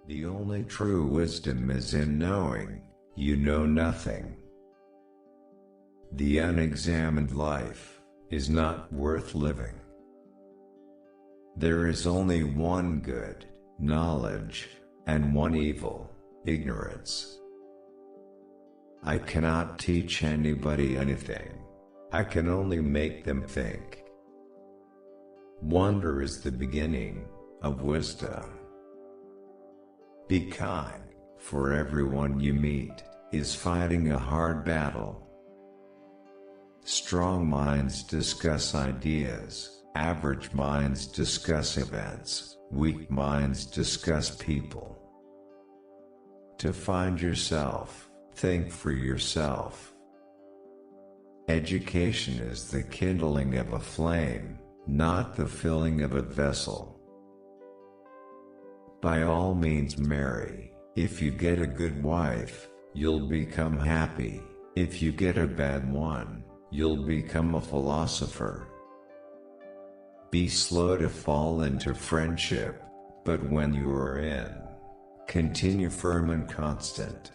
The only true wisdom is in knowing you know nothing. The unexamined life is not worth living. There is only one good, knowledge, and one evil, ignorance. I cannot teach anybody anything. I can only make them think. Wonder is the beginning of wisdom. Be kind, for everyone you meet is fighting a hard battle. Strong minds discuss ideas, average minds discuss events, weak minds discuss people. To find yourself, think for yourself. Education is the kindling of a flame, not the filling of a vessel. By all means marry. If you get a good wife, you'll become happy. If you get a bad one, you'll become a philosopher. Be slow to fall into friendship, but when you are in, continue firm and constant.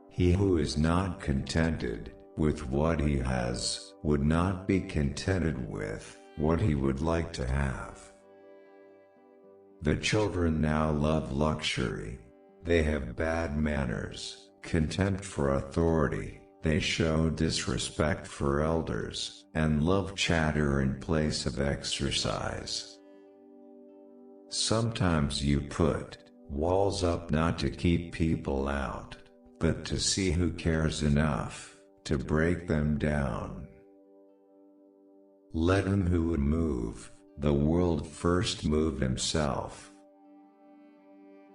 He who is not contented with what he has would not be contented with what he would like to have. The children now love luxury. They have bad manners, contempt for authority. They show disrespect for elders, and love chatter in place of exercise. Sometimes you put walls up not to keep people out, but to see who cares enough to break them down. Let him who would move the world first move himself.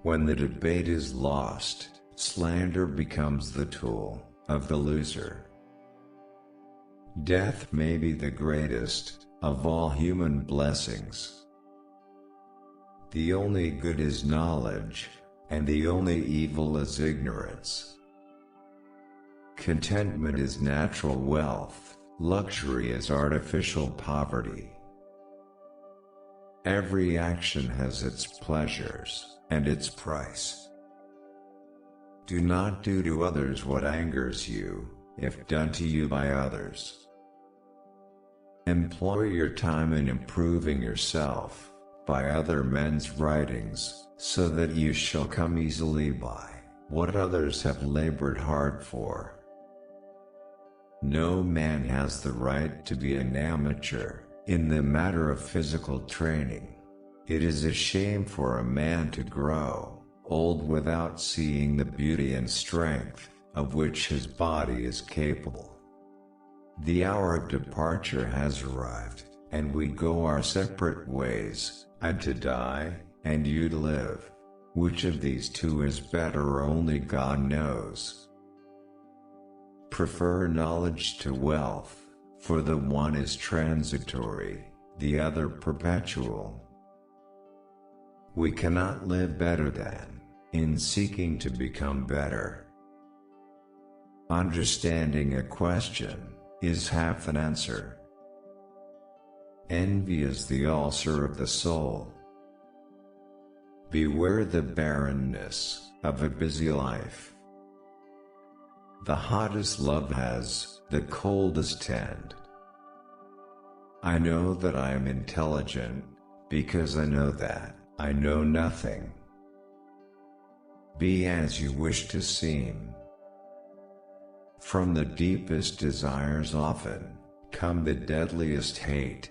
When the debate is lost, slander becomes the tool of the loser. Death may be the greatest of all human blessings. The only good is knowledge, and the only evil is ignorance. Contentment is natural wealth, luxury is artificial poverty. Every action has its pleasures and its price. Do not do to others what angers you, if done to you by others. Employ your time in improving yourself by other men's writings, so that you shall come easily by what others have labored hard for. No man has the right to be an amateur in the matter of physical training. It is a shame for a man to grow old without seeing the beauty and strength of which his body is capable. The hour of departure has arrived, and we go our separate ways, I to die, and you to live. Which of these two is better only God knows. Prefer knowledge to wealth, for the one is transitory, the other perpetual. We cannot live better than in seeking to become better. Understanding a question is half an answer. Envy is the ulcer of the soul. Beware the barrenness of a busy life. The hottest love has the coldest end. I know that I am intelligent, because I know that I know nothing. Be as you wish to seem. From the deepest desires often come the deadliest hate.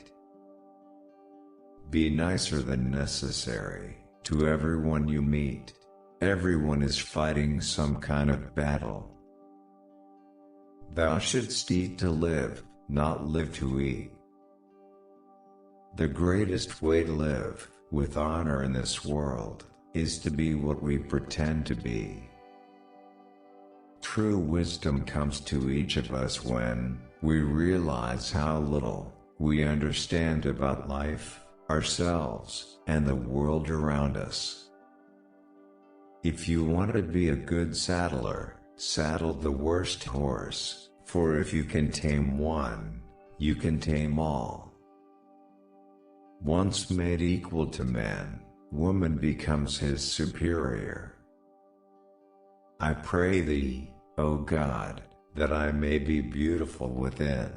Be nicer than necessary to everyone you meet. Everyone is fighting some kind of battle. Thou shouldst eat to live, not live to eat. The greatest way to live with honor in this world is to be what we pretend to be. True wisdom comes to each of us when we realize how little we understand about life, ourselves, and the world around us. If you want to be a good saddler, saddle the worst horse, for if you can tame one, you can tame all. Once made equal to men, woman becomes his superior. I pray thee, O God, that I may be beautiful within.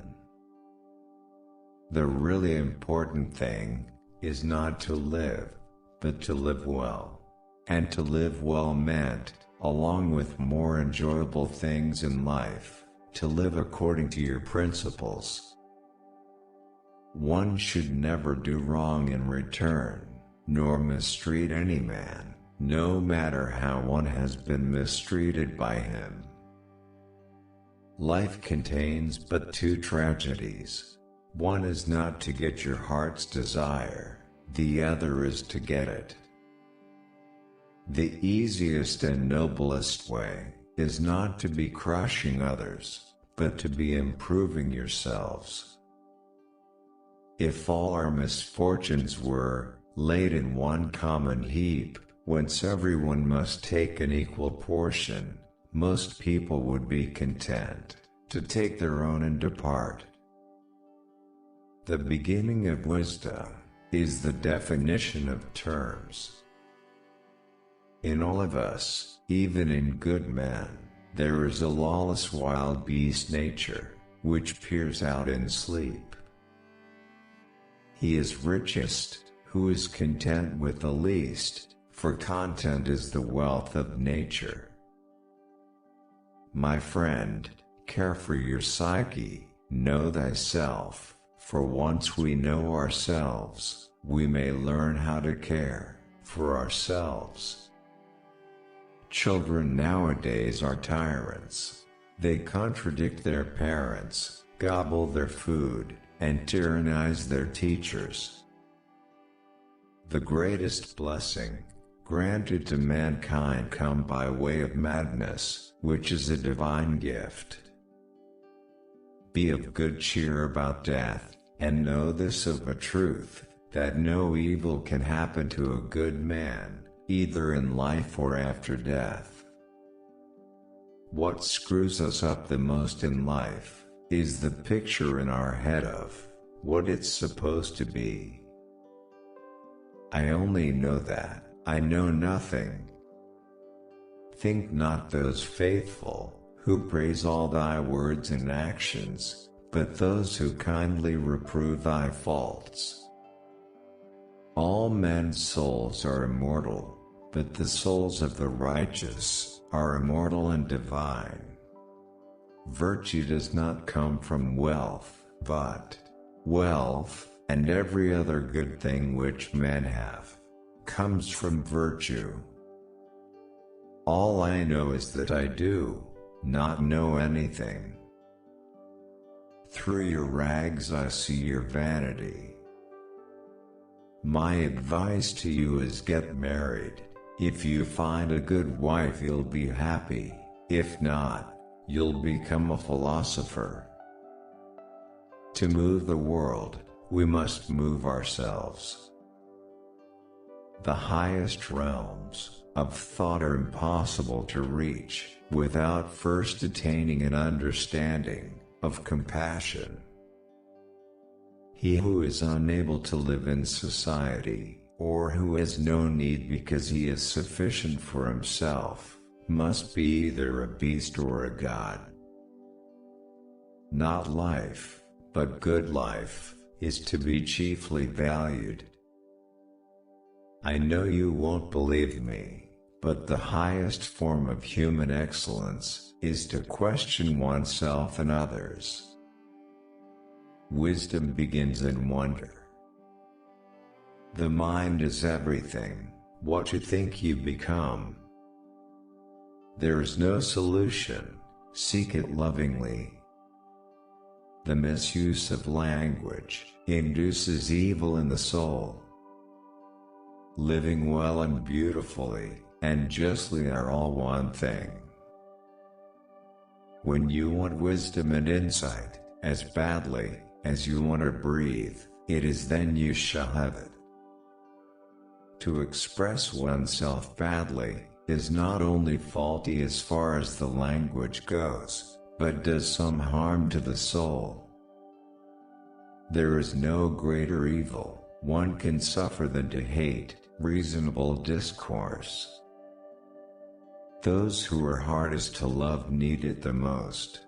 The really important thing is not to live, but to live well. And to live well meant, along with more enjoyable things in life, to live according to your principles. One should never do wrong in return, nor mistreat any man, no matter how one has been mistreated by him. Life contains but two tragedies. One is not to get your heart's desire, the other is to get it. The easiest and noblest way is not to be crushing others, but to be improving yourselves. If all our misfortunes were laid in one common heap, whence everyone must take an equal portion, most people would be content to take their own and depart. The beginning of wisdom is the definition of terms. In all of us, even in good men, there is a lawless wild beast nature, which peers out in sleep. He is richest who is content with the least, for content is the wealth of nature. My friend, care for your psyche, know thyself. For once we know ourselves, we may learn how to care for ourselves. Children nowadays are tyrants. They contradict their parents, gobble their food, and tyrannize their teachers. The greatest blessing granted to mankind come by way of madness, which is a divine gift. Be of good cheer about death, and know this of a truth, that no evil can happen to a good man, either in life or after death. What screws us up the most in life is the picture in our head of what it's supposed to be. I only know that I know nothing. Think not those faithful who praise all thy words and actions, but those who kindly reprove thy faults. All men's souls are immortal, but the souls of the righteous are immortal and divine. Virtue does not come from wealth, but wealth, and every other good thing which men have, comes from virtue. All I know is that I do not know anything. Through your rags I see your vanity. My advice to you is get married. If you find a good wife you'll be happy, if not, you'll become a philosopher. To move the world, we must move ourselves. The highest realms of thought are impossible to reach without first attaining an understanding of compassion. He who is unable to live in society, or who has no need because he is sufficient for himself, must be either a beast or a god. Not life, but good life, is to be chiefly valued. I know you won't believe me, but the highest form of human excellence is to question oneself and others. Wisdom begins in wonder. The mind is everything. What you think you become. There is no solution. Seek it lovingly. The misuse of language induces evil in the soul. Living well and beautifully and justly are all one thing. When you want wisdom and insight as badly as you want to breathe, it is then you shall have it. To express oneself badly is not only faulty as far as the language goes, but does some harm to the soul. There is no greater evil one can suffer than to hate reasonable discourse. Those who are hardest to love need it the most.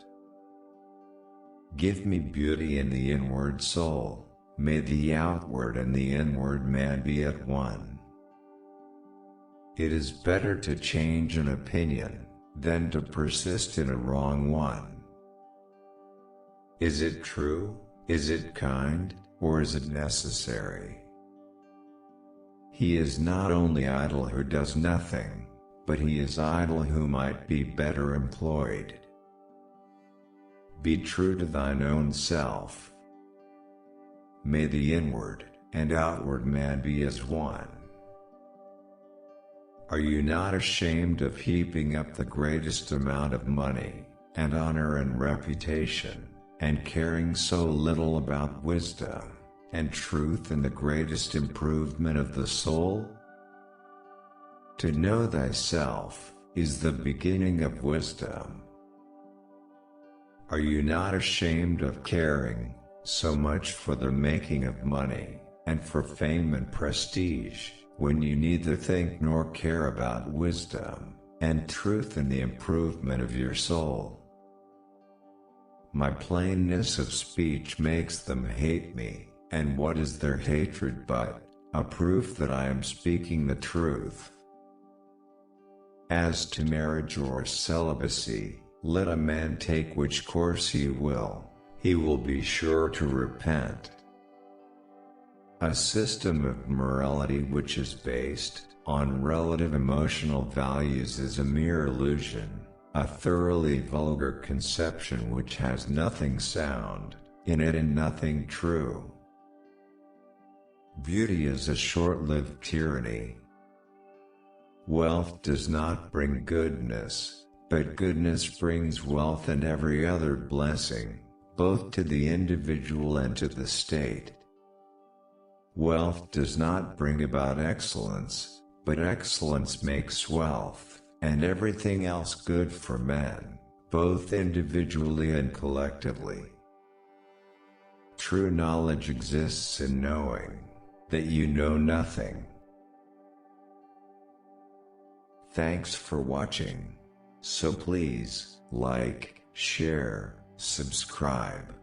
Give me beauty in the inward soul, may the outward and the inward man be at one. It is better to change an opinion than to persist in a wrong one. Is it true? Is it kind? Or is it necessary? He is not only idle who does nothing, but he is idle who might be better employed. Be true to thine own self. May the inward and outward man be as one. Are you not ashamed of heaping up the greatest amount of money, and honor and reputation, and caring so little about wisdom, and truth and the greatest improvement of the soul? To know thyself is the beginning of wisdom. Are you not ashamed of caring so much for the making of money, and for fame and prestige, when you neither think nor care about wisdom, and truth and the improvement of your soul? My plainness of speech makes them hate me, and what is their hatred but a proof that I am speaking the truth? As to marriage or celibacy, let a man take which course he will be sure to repent. A system of morality which is based on relative emotional values is a mere illusion, a thoroughly vulgar conception which has nothing sound in it and nothing true. Beauty is a short-lived tyranny. Wealth does not bring goodness, but goodness brings wealth and every other blessing, both to the individual and to the state. Wealth does not bring about excellence, but excellence makes wealth, and everything else good for men, both individually and collectively. True knowledge exists in knowing that you know nothing. Thanks for watching. So please, like, share, subscribe.